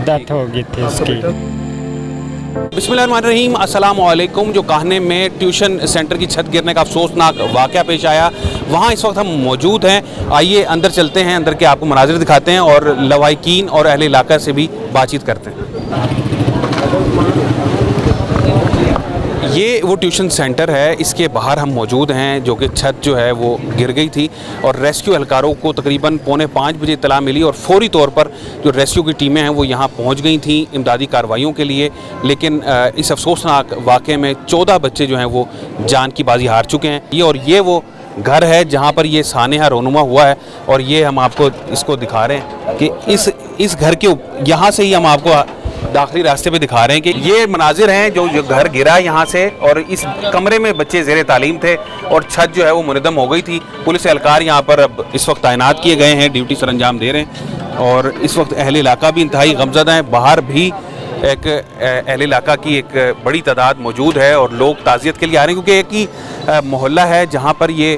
Death हो गई थी उसकी। बिस्मिल्लाहिर्रहमानिर्रहीम, अस्सलाम वालेकुम। जो काहने में ट्यूशन सेंटर की छत गिरने का अफसोसनाक वाक़या पेश आया, वहाँ इस वक्त हम मौजूद हैं। आइए अंदर चलते हैं, अंदर के आपको मनाज़िर दिखाते हैं और लवाहिकीन और अहले इलाका से भी बातचीत करते हैं। ये वो ट्यूशन सेंटर है, इसके बाहर हम मौजूद हैं, जो कि छत जो है वो गिर गई थी और रेस्क्यू एहलकारों को तकरीबन 4:45 बजे इत्तला मिली और फौरी तौर पर जो रेस्क्यू की टीमें हैं वो यहाँ पहुँच गई थी इमदादी कार्रवाइयों के लिए। लेकिन इस अफसोसनाक वाक़े में 14 बच्चे जो हैं वो जान की बाजी हार चुके हैं। ये वो घर है जहाँ पर ये सानेहा रोनुमा हुआ है और ये हम आपको इसको दिखा रहे हैं कि इस घर के यहाँ से ही हम आपको दाखिली रास्ते पे दिखा रहे हैं कि ये मनाजिर हैं जो घर गिरा यहाँ से और इस कमरे में बच्चे ज़ेरे तालीम थे और छत जो है वो मुनद्दम हो गई थी। पुलिस एहलकार यहाँ पर अब इस वक्त तैनात किए गए हैं, ड्यूटी सर अंजाम दे रहे हैं और इस वक्त अहले इलाका भी इंतहाई गमज़दा है। बाहर भी एक अहले इलाका की एक बड़ी तादाद मौजूद है और लोग ताज़ियत के लिए आ रहे हैं, क्योंकि एक ही मोहल्ला है जहाँ पर ये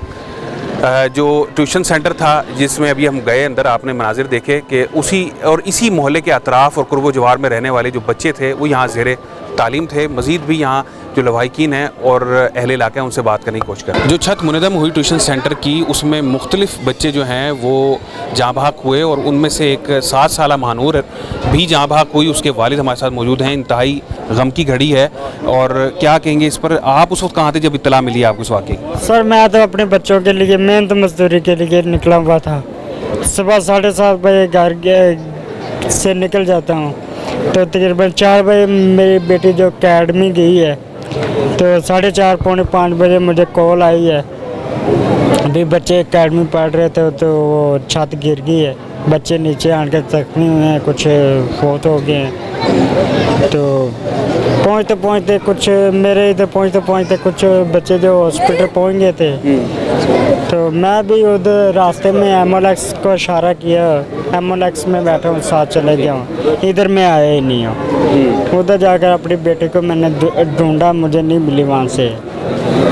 जो ट्यूशन सेंटर था जिसमें अभी हम गए अंदर, आपने मनाजिर देखे कि इसी मोहल्ले के अतराफ़ और कुर्ब जवार में रहने वाले जो बच्चे थे वो यहाँ ज़ेरे तालीम थे। मज़ीद भी यहाँ जो लवाहिकीन हैं और अहले इलाके हैं उनसे बात करने की कोशिश करें। जो छत मुनद्दम हुई ट्यूशन सेंटर की, उसमें मुख्तलिफ बच्चे जो हैं वो जाँ बहक हुए और उनमें से एक 7 साला महानूर भी जाँ बहक हुई। उसके वालिद हमारे साथ मौजूद हैं। इंतहाई गम की घड़ी है और क्या कहेंगे इस पर? आप उस वक्त कहाँ थे जब इत्तला मिली आपको इस वाक़े की? सर मैं तो अपने बच्चों के लिए मेहनत मजदूरी के लिए निकला हुआ था। सुबह 7:30 बजे घर से निकल जाता हूँ तो तकरीबन 4 बजे मेरी बेटी जो अकेडमी गई है तो 4:30 पौने 5 बजे मुझे कॉल आई है, अभी बच्चे अकेडमी पढ़ रहे थे तो वो छत गिर गई है, बच्चे नीचे आन के जख्मी हुए हैं, कुछ फौत हो गए हैं। तो पहुँचते कुछ मेरे इधर पहुँचते कुछ बच्चे जो हॉस्पिटल पहुँच गए थे तो मैं भी उधर रास्ते में एम्बुलेंस को इशारा किया, एम्बुलेंस में बैठा हूँ, साथ चले गया हूँ, इधर मैं आया ही नहीं हूँ। उधर जाकर अपनी बेटे को मैंने ढूंढा, मुझे नहीं मिली वहाँ से।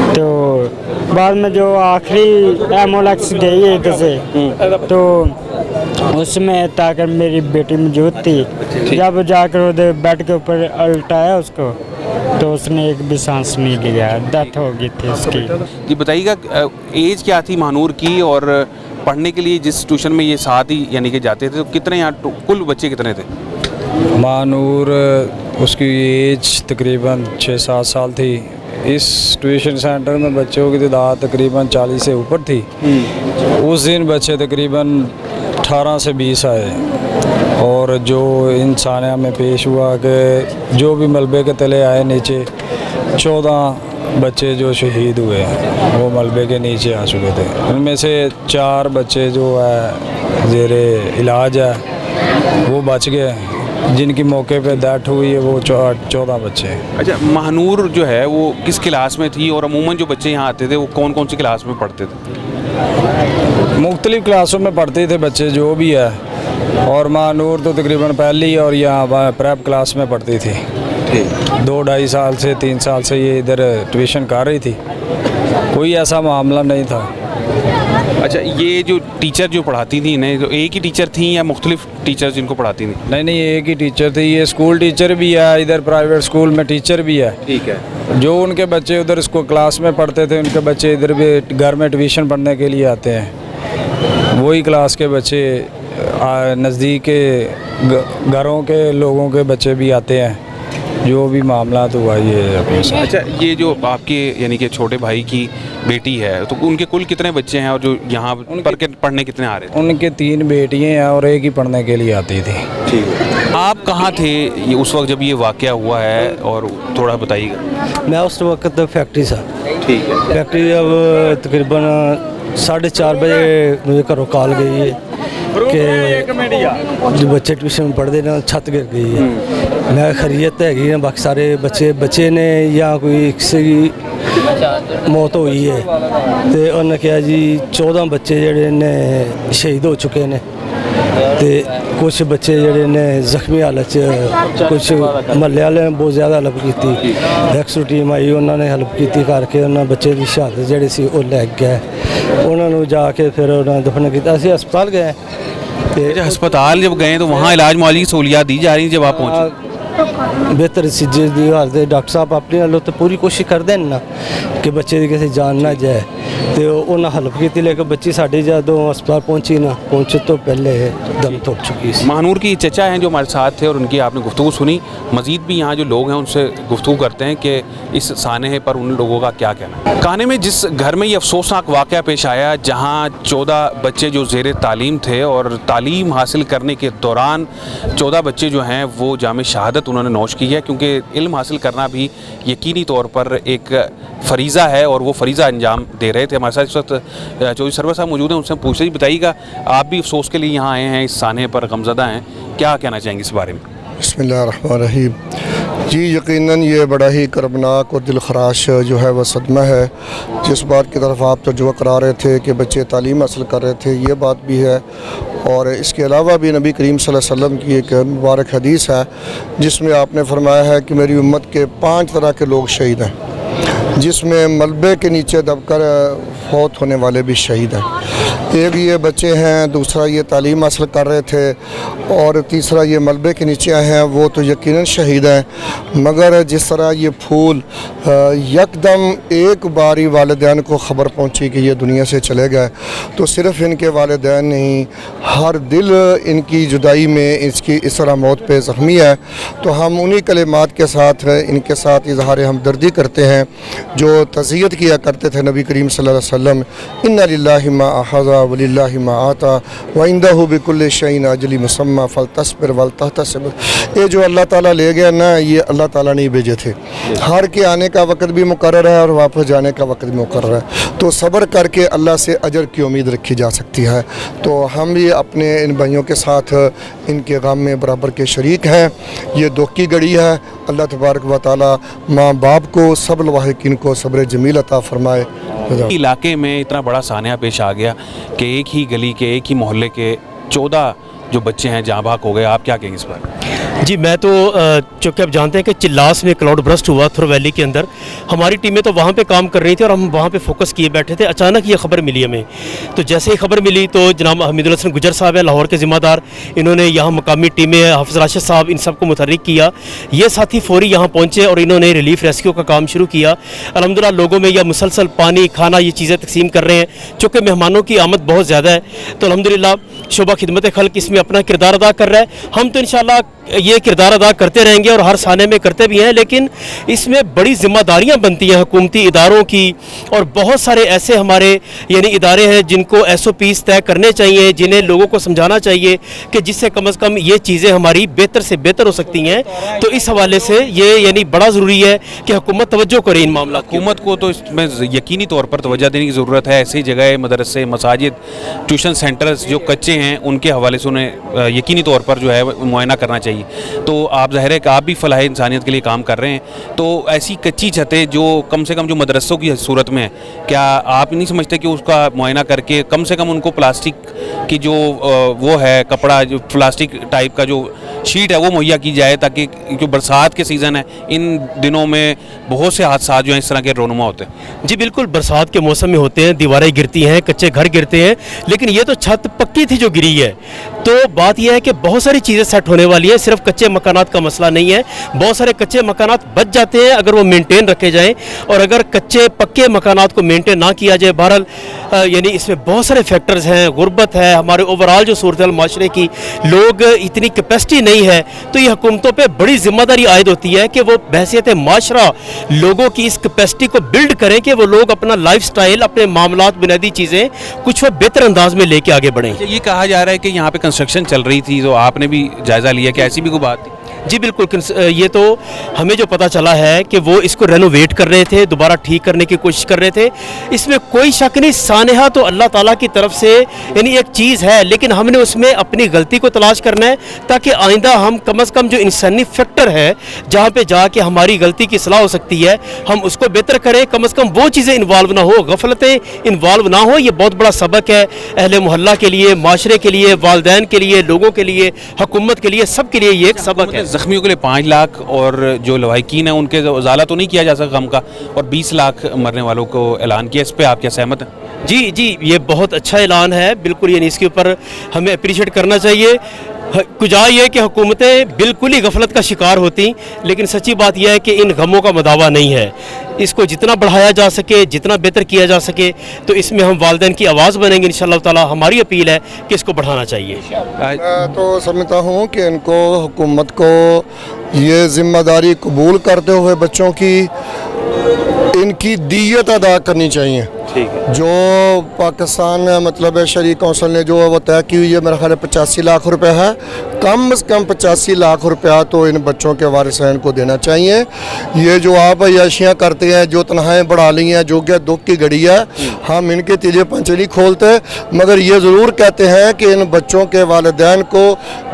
तो बाद में जो आखिरी एम्बुलेंस गई है इधर से तो उसमें ताकर मेरी बेटी मौजूद थी। जब जाकर उधर बेड के ऊपर उल्टाया उसको तो उसने एक भी सांस नहीं लिया, डेथ हो गई थी उसकी। जी बताइएगा, एज क्या थी महानूर की और पढ़ने के लिए जिस ट्यूशन में ये साथ ही यानी कि जाते थे तो कितने यहाँ कुल बच्चे कितने थे? महानूर उसकी एज तकरीबन 6-7 साल थी। इस ट्यूशन सेंटर में बच्चों की तादाद तकरीबन 40 से ऊपर थी। उस दिन बच्चे तकरीबन 18 से 20 आए और जो इंसानिया में पेश हुआ कि जो भी मलबे के तले आए नीचे 14 बच्चे जो शहीद हुए वो मलबे के नीचे आ चुके थे। उनमें से 4 बच्चे जो है ज़ेरे इलाज है वो बच गए, जिनकी मौके पे डेथ हुई है वो 14 बच्चे। अच्छा, महानूर जो है वो किस क्लास में थी और अमूमन जो बच्चे यहाँ आते थे वो कौन कौन सी क्लास में पढ़ते थे? मुख्तलिफ़ क्लासों में पढ़ते थे बच्चे जो भी है, और महानूर तो तकरीबन पहली और यहाँ प्रेप क्लास में पढ़ती थी। 2-2.5 साल से 3 साल से ये इधर ट्यूशन कर रही थी, कोई ऐसा मामला नहीं था। अच्छा, ये जो टीचर जो पढ़ाती थी इन्हें तो एक ही टीचर थी या मुख्तलिफ टीचर जिनको पढ़ाती थी? नहीं, एक ही टीचर थी। ये स्कूल टीचर भी है, इधर प्राइवेट स्कूल में टीचर भी है। ठीक है। जो उनके बच्चे उधर इसको क्लास में पढ़ते थे उनके बच्चे इधर भी घर में ट्यूशन पढ़ने के लिए आते हैं। वही क्लास के बच्चे नज़दीक के घरों के लोगों के बच्चे भी आते हैं। जो भी मामला तो हुआ ये अपने साथ। अच्छा, ये जो आपके यानी कि छोटे भाई की बेटी है तो उनके कुल कितने बच्चे हैं और जो यहाँ पर पढ़ने कितने आ रहे थे? उनके 3 बेटियाँ हैं और एक ही पढ़ने के लिए आती थी। ठीक है। आप कहाँ थे ये उस वक्त जब ये वाक़या हुआ है और थोड़ा बताइएगा। मैं उस वक्त फैक्ट्री था। ठीक है। फैक्ट्री अब तकरीबन 4:30 बजे मुझे घरों कॉल गई है कि जो बच्चे ट्यूशन पढ़ते ना छत गिर गई है। मैं खैरियत हैगी ना, बाकी सारे बच्चे ने या कोई किसी की मौत हुई है तो उन्हें कहा जी 14 बच्चे जेडे ने शहीद हो चुके ने ते कुछ बच्चे जेडे ने जख्मी हालत कुछ महल्ले वाले ने बहुत ज़्यादा हेल्प की। एक्सट्रा टीम आई, उन्होंने हेल्प की करके उन्होंने बच्चे की शहादत जी सी लै गए। उन्होंने जाके फिर उन्होंने दफन किया। असीं हस्पताल गए ते अच्छा, अस्पताल जब गए तो वहाँ इलाज मुआवजे की सहूलियात दी जा रही जब आप पहुँचे? बेहतर चीज़ें दी हालत डॉक्टर साहब अपने वालों तो पूरी कोशिश करते हैं ना कि बच्चे की किसी जान ना जाए, तो उन्हें हेल्प की, लेकिन बच्ची साड़ी जदों अस्पताल पहुंची ना, पहुंचे तो पहले दम तोड़ चुकी सी। महानूर की चचा हैं जो हमारे साथ थे और उनकी आपने गुफ्तगू सुनी। मज़ीद भी यहाँ जो लोग हैं उनसे गुफ्तगू करते हैं कि इस सानहे पर उन लोगों का क्या कहना है। कान्हे में जिस घर में ये अफसोसनाक वाक़या पेश आया, जहाँ 14 बच्चे जो ज़ेर तालीम थे और तालीम हासिल करने के दौरान 14 बच्चे जो हैं वो जाम शहादत उन्होंने नौश की है, क्योंकि इल्म हासिल करना भी यकीनी तौर पर एक फ़रीज़ा है और वो फ़रीज़ा अंजाम दे रहे थे। हमारे साथ इस वक्त चौधरी सरवर साहब मौजूद हैं, उनसे पूछ रही, बताइएगा आप भी अफसोस के लिए यहाँ आए हैं, इस सानहे पर गमज़दा हैं, क्या कहना चाहेंगे इस बारे में? बिस्मिल्लाहिर्रहमानिर्रहीम। जी यकीनन ये बड़ा ही कर्बनाक और दिलखराश जो है वह सदमा है। जिस बात की तरफ आप तवज्जो करा रहे थे कि बच्चे तालीम हासिल कर रहे थे, ये बात भी है, और इसके अलावा भी नबी करीम सल्लल्लाहु अलैहि वसल्लम की एक मुबारक हदीस है जिसमें आपने फरमाया है कि मेरी उम्मत के 5 तरह के लोग शहीद हैं, जिसमें मलबे के नीचे दबकर फौत होने वाले भी शहीद हैं। एक ये बच्चे हैं, दूसरा ये तालीम हासिल कर रहे थे, और तीसरा ये मलबे के नीचे हैं, वो तो यकीनन शहीद हैं। मगर जिस तरह ये फूल यकदम एक बारी वालिदैन को ख़बर पहुंची कि ये दुनिया से चले गए, तो सिर्फ़ इनके वालिदैन नहीं, हर दिल इनकी जुदाई में इसकी इस तरह मौत पे ज़ख्मी है। तो हम उन्हीं कलिमात के साथ इनके साथ इजहार हमदर्दी करते हैं जो तज़कियत किया करते थे नबी करीम सल्लल्लाहु अलैहि वसल्लम, इन्ना लिल्लाहि मा अख़ज़ा व लिल्लाहि मा आता व इंदहु बिकुल्लि शैइन अजली मुसम्मा फलतस्बिर वलतहतसिब। ये जो अल्लाह ताला ले गया ना, ये अल्लाह ताला नहीं भेजे थे। हर के आने का वक्त भी मुकर्रर है और वापस जाने का वक्त भी मुकर्रर है, तो सब्र करके अल्लाह से अजर की उम्मीद रखी जा सकती है। तो हम भी अपने इन भाइयों के साथ इनके गम में बराबर के शरीक हैं। ये दुख की घड़ी है, अल्लाह तबारक व तआला माँ बाप को, सब लवाहिकीन को सब्र जमील अता फरमाए। इलाके में इतना बड़ा सान्या पेश आ गया कि एक ही गली के, एक ही मोहल्ले के 14 जो बच्चे हैं जहाँ भाग हो गए, आप क्या कहेंगे इस पर? जी मैं तो चूँकि आप जानते हैं कि चिल्लास में क्लाउड ब्रस्ट हुआ थुर वैली के अंदर, हमारी टीमें तो वहाँ पे काम कर रही थी और हम वहाँ पे फोकस किए बैठे थे। अचानक ये खबर मिली हमें, तो जैसे ही खबर मिली तो जनाब हमीदुल हसन गुजर साहब है लाहौर के ज़िम्मेदार, इन्होंने यहाँ मकामी टीमें, हाफिज़ राशिद साहब, इन सबको मुतहर्रिक किया। ये साथी फौरी यहाँ पहुँचे और इन्होंने रिलीफ रेस्क्यू का काम शुरू किया। अल्हम्दुलिल्लाह लोगों में यह मुसलसल पानी, खाना, ये चीज़ें तकसीम कर रहे हैं। चूँकि मेहमानों की आमद बहुत ज़्यादा है, तो अल्हम्दुलिल्लाह शोबा खिदमत खल्क इसमें अपना किरदार अदा कर रहा है। हम तो इंशाअल्लाह ये किरदार अदा करते रहेंगे और हर साने में करते भी हैं, लेकिन इसमें बड़ी जिम्मेदारियां बनती हैं हुकूमती इदारों की, और बहुत सारे ऐसे हमारे यानी इदारे हैं जिनको SOPs तय करने चाहिए, जिन्हें लोगों को समझाना चाहिए कि जिससे कम से कम ये चीज़ें हमारी बेहतर से बेहतर हो सकती हैं। तो इस हवाले से ये यानी बड़ा ज़रूरी है कि हुकूमत तवज्जो करे इन मामला। हुकूमत को तो इसमें यकीनी तौर पर तवज्जो देने की ज़रूरत है। ऐसी जगह मदरसे, मसाजिद, ट्यूशन सेंटर्स जो कच्चे हैं उनके हवाले से उन्हें यकीनी तौर पर जो है मुआयना करना चाहिए। तो आप ज़ाहिर है कि आप भी फलाह इंसानियत के लिए काम कर रहे हैं, तो ऐसी कच्ची छतें जो कम से कम जो मदरसों की सूरत में है, क्या आप नहीं समझते कि उसका मुआयना करके कम से कम उनको प्लास्टिक की जो वो है कपड़ा, जो प्लास्टिक टाइप का जो शीट है वो मुहैया की जाए, ताकि जो बरसात के सीज़न है इन दिनों में बहुत से हादसा जो हैं इस तरह के रोनुमा होते हैं? जी बिल्कुल, बरसात के मौसम में होते हैं, दीवारें गिरती हैं, कच्चे घर गिरते हैं, लेकिन ये तो छत पक्की थी जो गिरी है। तो बात यह है कि बहुत सारी चीज़ें सेट होने वाली है, सिर्फ कच्चे मकानात का मसला नहीं है। बहुत सारे कच्चे मकानात बच जाते हैं अगर वो मेंटेन रखे जाएं, और अगर कच्चे पक्के मकानात को मेंटेन ना किया जाए, बहरहाल यानी इसमें बहुत सारे फैक्टर्स हैं, गुर्बत है, हमारे ओवरऑल जो सूरत माशरे की, लोग इतनी कैपेसिटी नहीं है। तो ये हुकूमतों पर बड़ी जिम्मेदारी आयद होती है कि वो बहैसियत माशरा लोगों की इस कैपेसिटी को बिल्ड करें कि वो लोग अपना लाइफ स्टाइल, अपने मामलात, बुनियादी चीज़ें कुछ वो बेहतर अंदाज में लेके आगे बढ़ें। ये कहा जा रहा है कि यहाँ पे कंस्ट्रक्शन चल रही थी, तो आपने भी जायज़ा लिया कि ऐसी भी कोई बात थी? जी बिल्कुल, ये तो हमें जो पता चला है कि वो इसको रेनोवेट कर रहे थे, दोबारा ठीक करने की कोशिश कर रहे थे। इसमें कोई शक नहीं, सानेहा तो अल्लाह ताला की तरफ से यानी एक चीज़ है, लेकिन हमने उसमें अपनी गलती को तलाश करना है ताकि आइंदा हम कम से कम जो इंसानी फैक्टर है जहाँ पे जाके हमारी गलती की सलाह हो सकती है, हम उसको बेहतर करें। कम से कम वो चीज़ें इन्वॉल्व ना हो, गफलतें इन्वॉल्व ना हो। ये बहुत बड़ा सबक है अहले मोहल्ला के लिए, माशरे के लिए, वालदैन के लिए, लोगों के लिए, हुकूमत के लिए, सब के लिए ये एक सबक है। ज़ख्मियों के लिए 5 लाख और जो लवाहिकीन हैं उनके उजाला तो नहीं किया जा सका गम का, और 20 लाख मरने वालों को ऐलान किया। इस पे आप क्या सहमत हैं? जी जी, ये बहुत अच्छा ऐलान है, बिल्कुल, यानी इसके ऊपर हमें अप्रिशिएट करना चाहिए। कुजा ये कि हुकूमतें बिल्कुल ही गफलत का शिकार होती, लेकिन सच्ची बात यह है कि इन गमों का मदावा नहीं है। इसको जितना बढ़ाया जा सके, जितना बेहतर किया जा सके, तो इसमें हम वालिदैन की आवाज़ बनेंगे इंशाअल्लाह ताला। हमारी अपील है कि इसको बढ़ाना चाहिए। मैं तो समझता हूँ कि इनको, हुकूमत को ये जिम्मेदारी कबूल करते हुए बच्चों की इनकी दीयत अदा करनी चाहिए। ठीक है। जो पाकिस्तान मतलब शरीय कौंसिल ने जो वो तय की हुई है, मेरा ख्याल है 85 लाख रुपए है, कम से कम 85 लाख रुपया तो इन बच्चों के वारिसैन को देना चाहिए। ये जो आप अयाशियाँ करते हैं, जो तनख्वाहें बढ़ा ली हैं, जो कि दुख की घड़ी है, हम इनके तिले पंचे नहीं खोलते, मगर ये ज़रूर कहते हैं कि इन बच्चों के वालिदैन को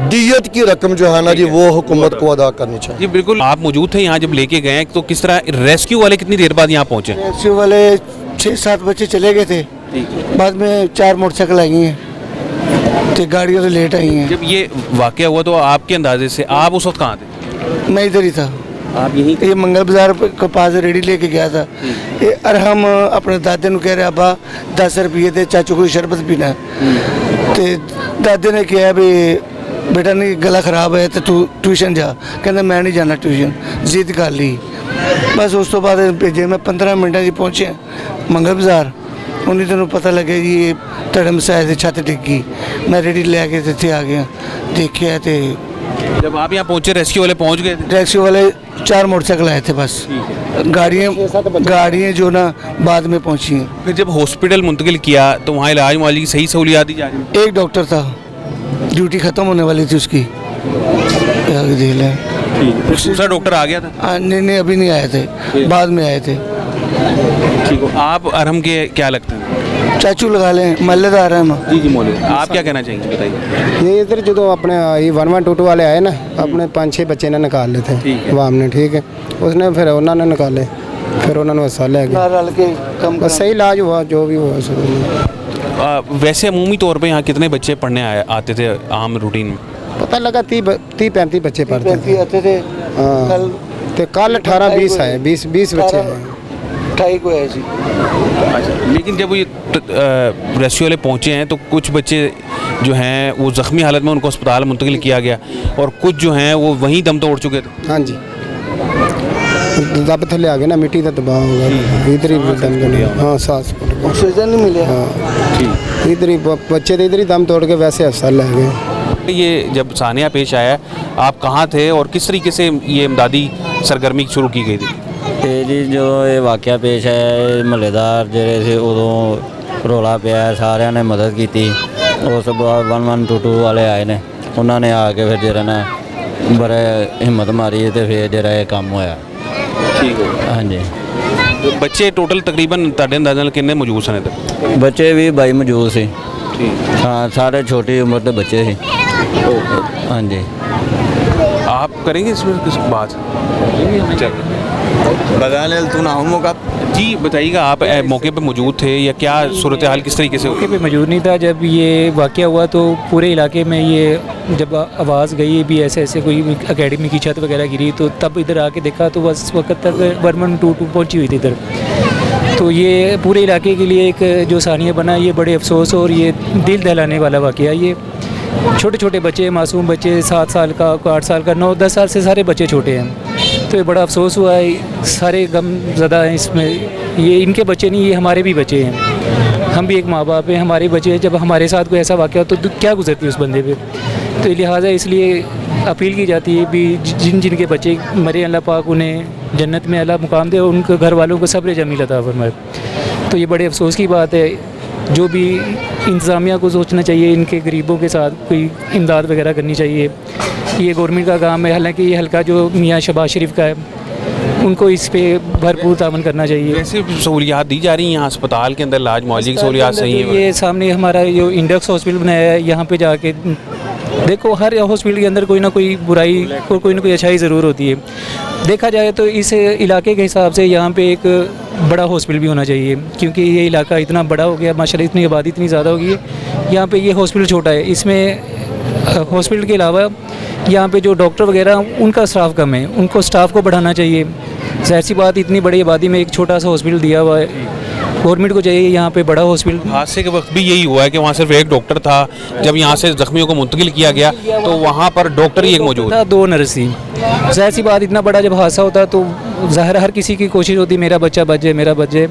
दीयत की रकम जो है ना जी, वो हुकूमत को अदा करनी चाहिए। जी बिल्कुल, आप मौजूद थे यहाँ जब लेके गए, तो किस तरह रेस्क्यू वाले कितनी देर बाद यहाँ पहुँचे? रेस्क्यू वाले 6-7 बच्चे चले गए थे, बाद में 4 मोटरसाइकिल आई हैं, तो गाड़ियाँ तो लेट आई हैं। जब ये वाक़या हुआ तो आपके अंदाजे से आप उस वक्त कहाँ थे? मैं इधर ही था। आप यहीं? ये मंगल बाजार के पास रेडी लेके गया था। ये और हम अपने दादे को कह रहे अब्बा 10 रुपये दे, चाचू को शरबत पीना है। तो दादे ने कहा भी बेटा नहीं, गला खराब है तो तू ट्यूशन जा। कहना मैं नहीं जाना ट्यूशन, जिद कर ली। बस उस तो बाद भेजे, मैं 15 मिनट जी पहुँचे मंगल बाजार। उन्हीं दिनों पता लगे जी धड़म से आए थे, छत डिग्गी। मैं रेडी ले आके इतने आ गया, देखिए तो जब आप यहाँ पहुँचे रेस्क्यू वाले पहुँच गए थे? रेस्क्यू वाले 4 मोटरसाइकिल आए थे बस। गाड़ियाँ जो ना बाद में पहुँची हैं। फिर जब हॉस्पिटल मुंतकिल किया तो वहाँ इलाज मुआवजे की सही सहूलियात दी जा रही है? एक डॉक्टर था, ड्यूटी ख़त्म होने वाली थी उसकी, आगे देख लें। दूसरा डॉक्टर आ गया था? नहीं अभी नहीं आए थे, बाद में आए थे। ठीक हो। आप अरहम के क्या लगते हैं? चाचू लगा लें, मल्लेदार हैं हम। जी जी मौलवी, आप क्या कहना चाहेंगे बताइए? ये इधर जो अपने ये 1122 वाले आए ना, अपने 5-6 बच्चे ने निकाल ले थे वाम ने, ठीक है, उसने फिर उन्होंने निकाले, फिर उन्होंने अस्पताल ले गए, रल के कम बस सही इलाज हुआ जो भी हुआ। वैसे अमूमी तौर पे यहाँ कितने बच्चे पढ़ने आते थे आम रूटीन में? पता लगा 30-35 बच्चे पढ़ते थे। आते थे। हाँ, तो कल 18-20 आए, 20 बच्चे आए। 28 को आए जी। लेकिन जब ये रेस्क्यू वाले पहुँचे हैं तो कुछ बच्चे जो हैं वो ज़ख्मी हालत में, उनको अस्पताल मुंतकिल किया गया, और कुछ जो हैं वो वहीं दम तोड़ चुके थे। हाँ जी, दब थले आ गए ना, मिट्टी का दबाव होगा, इधर ही दम नहीं। हाँ, सांस ऑक्सीजन नहीं मिले। हाँ, इधर ही बच्चे तो इधर ही दम तोड़ के वैसे अस्पताल ले गए। ये जब सानिया पेश आया, आप कहाँ थे और किस तरीके से ये इमदादी सरगर्मी शुरू की गई थी? ਇਹ ਜੀ ਜਦੋਂ ਇਹ ਵਾਕਿਆ ਪੇਸ਼ ਆਇਆ, ਮਹੱਲੇਦਾਰ ਜਿਹੜੇ ਸੀ ਉਦੋਂ ਰੌਲਾ ਪਿਆ, ਸਾਰਿਆਂ ਨੇ ਮਦਦ ਕੀਤੀ। ਉਸ ਤੋਂ ਬਾਅਦ 1122 ਵਾਲੇ ਆਏ ਨੇ, ਉਹਨਾਂ ਨੇ ਆ ਕੇ ਫਿਰ ਜਿਹੜਾ ਨਾ ਬੜੇ ਹਿੰਮਤ ਮਾਰੀ ਤੇ ਫਿਰ ਜਿਹੜਾ ਇਹ ਕੰਮ ਹੋਇਆ। ਠੀਕ ਹੈ। ਹਾਂਜੀ, ਬੱਚੇ ਟੋਟਲ ਤਕਰੀਬਨ ਤੁਹਾਡੇ ਅੰਦਾਜ਼ੇ ਨਾਲ ਕਿੰਨੇ ਮੌਜੂਦ ਸਨ ਇੱਧਰ? ਬੱਚੇ ਵੀ 22 ਮੌਜੂਦ ਸੀ। ਠੀਕ। ਹਾਂ, ਸਾਰੇ ਛੋਟੀ ਉਮਰ ਦੇ ਬੱਚੇ ਸੀ। ਹਾਂਜੀ। आप करेंगे इसमें किस बात? जी बताइएगा, आप मौके पे मौजूद थे या क्या सूरत हाल किस तरीके से? मौके पे मौजूद नहीं था जब ये वाक़या हुआ, तो पूरे इलाके में ये जब आवाज़ गई भी ऐसे ऐसे कोई एकेडमी की छत वगैरह गिरी, तो तब इधर आके देखा तो बस उस वक्त तक 1122 पहुंची हुई थी इधर। तो ये पूरे इलाके के लिए एक जो सानिया बना, ये बड़े अफसोस और ये दिल दहलाने वाला वाक़या। ये छोटे छोटे बच्चे, मासूम बच्चे, 7 साल का, 8 साल का, 9-10 साल से सारे बच्चे छोटे हैं। तो ये बड़ा अफसोस हुआ है, सारे गम ज़्यादा हैं इसमें। ये इनके बच्चे नहीं, ये हमारे भी बच्चे हैं। हम भी एक माँ बाप हैं, हमारे बच्चे हैं। जब हमारे साथ कोई ऐसा वाक़या हो तो क्या गुजरती है उस बंदे पे। तो लिहाजा इसलिए अपील की जाती है भी जिनके बच्चे मरे, अल्लाह पाक उन्हें जन्नत में अल्लाह मुकाम दे, और उनके घर वालों को सब्र जमील अता फरमाए। तो ये बड़े अफसोस की बात है। जो भी इंतज़ामिया को सोचना चाहिए, इनके गरीबों के साथ कोई इमदाद वगैरह करनी चाहिए। ये गवर्नमेंट का काम है, हालांकि ये हल्का जो मियाँ शहबाज शरीफ का है, उनको इस पे भरपूर तावन करना चाहिए। वैसे सहूलियात दी जा रही हैं यहाँ अस्पताल के अंदर, इलाज मुआवजे की सहूलियात सही है? ये सामने हमारा जो इंडेक्स हॉस्पिटल बनाया है, यहाँ पे जाके देखो, हर हॉस्पिटल के अंदर कोई ना कोई बुराई और कोई ना कोई अच्छाई ज़रूर होती है। देखा जाए तो इस इलाके के हिसाब से यहाँ पे एक बड़ा हॉस्पिटल भी होना चाहिए, क्योंकि ये इलाका इतना बड़ा हो गया, माशाल्लाह इतनी आबादी इतनी ज़्यादा हो गई है। यहाँ पे ये हॉस्पिटल छोटा है, इसमें हॉस्पिटल के अलावा यहाँ पे जो डॉक्टर वगैरह उनका स्टाफ कम है, उनको स्टाफ को बढ़ाना चाहिए। ज़ाहिर सी बात, इतनी बड़ी आबादी में एक छोटा सा हॉस्पिटल दिया हुआ है, गवर्नमेंट को चाहिए यहाँ पे बड़ा हॉस्पिटल। हादसे के वक्त भी यही हुआ है कि वहाँ सिर्फ एक डॉक्टर था, जब यहाँ से जख्मियों को मुंतकिल किया गया तो वहाँ पर डॉक्टर ही एक मौजूद था, 2 नर्स थी। ज़ाहिर सी बात, इतना बड़ा जब हादसा होता तो ज़ाहिर हर किसी की कोशिश होती मेरा बच्चा बच जाए, मेरा बच जाए।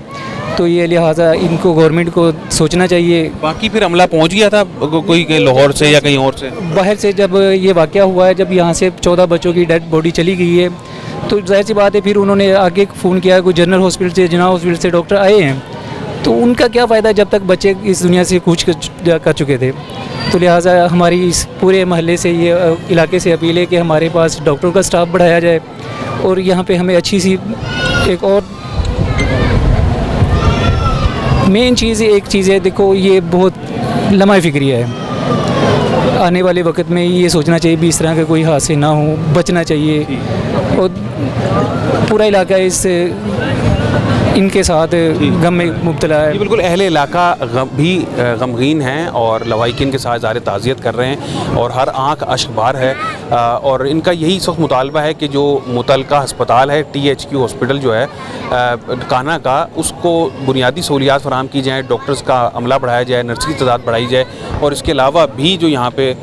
तो ये लिहाजा इनको गवर्नमेंट को सोचना चाहिए। बाकी फिर अमला पहुँच गया था कोई लाहौर से या कहीं और से? बाहर से जब ये वाक़या हुआ है, जब यहाँ से 14 बच्चों की डेड बॉडी चली गई है, तो जाहिर सी बात है फिर उन्होंने आगे फ़ोन किया, कोई जनरल हॉस्पिटल से, जना हॉस्पिटल से डॉक्टर आए हैं, तो उनका क्या फ़ायदा जब तक बच्चे इस दुनिया से कूच कर चुके थे। तो लिहाजा हमारी इस पूरे महल्ले से, ये इलाके से अपील है कि हमारे पास डॉक्टरों का स्टाफ बढ़ाया जाए और यहाँ पे हमें अच्छी सी एक और मेन चीज़ एक चीज़ है, देखो ये बहुत लम्हा फ़िक्रिया है। आने वाले वक्त में ये सोचना चाहिए भी इस तरह के कोई हादसे ना हो, बचना चाहिए। और पूरा इलाका इस इनके साथ गम में मुब्तला है। बिल्कुल, अहले इलाका भी गमगीन हैं और लवाहिकीन के साथ ज़ाहिर ताज़ियत कर रहे हैं और हर आंख अश्कबार है। और इनका यही सख्त मुतालबा है कि जो मुतलका हस्पताल है THQ हॉस्पिटल जो है काना का, उसको बुनियादी सहूलियात फराहम की जाएँ, डॉक्टर्स का अमला बढ़ाया जाए, नर्स की तादाद बढ़ाई जाए और इसके अलावा भी जो यहाँ पे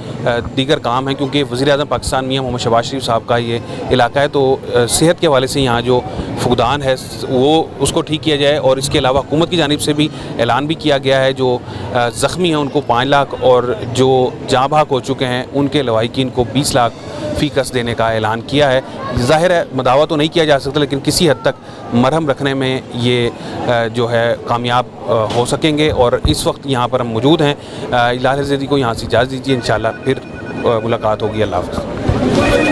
दीगर काम है, क्योंकि वज़ीर-ए-आज़म पाकिस्तान मियां मोहम्मद शहबाज शरीफ साहब का ये इलाका है, तो सेहत के हवाले से यहाँ जो फुकदान है वो उसको ठीक किया जाए। और इसके अलावा हुकूमत की जानिब से भी ऐलान भी किया गया है, जो ज़ख्मी हैं उनको 5 लाख और जो जाँ बहक हो चुके हैं उनके लवाहिकीन को 20 लाख फ़ीकस देने का ऐलान किया है। ज़ाहिर है मदावा तो नहीं किया जा सकता, लेकिन किसी हद तक मरहम रखने में ये जो है कामयाब हो सकेंगे। और इस वक्त यहाँ पर हम मौजूद हैं। इलाल हज़रती को यहाँ से इजाज़त दीजिए, इंशाअल्लाह फिर मुलाकात होगी। अल्लाह हाफ़िज़।